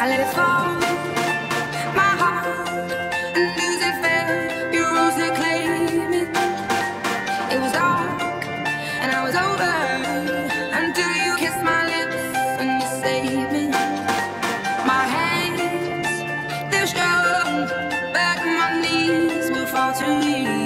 let it fall, my heart, and music fell. Your rules they claim it. It was dark and I was over until you kissed my lips and you saved me. My hands, they're strong, back on my knees will fall to me.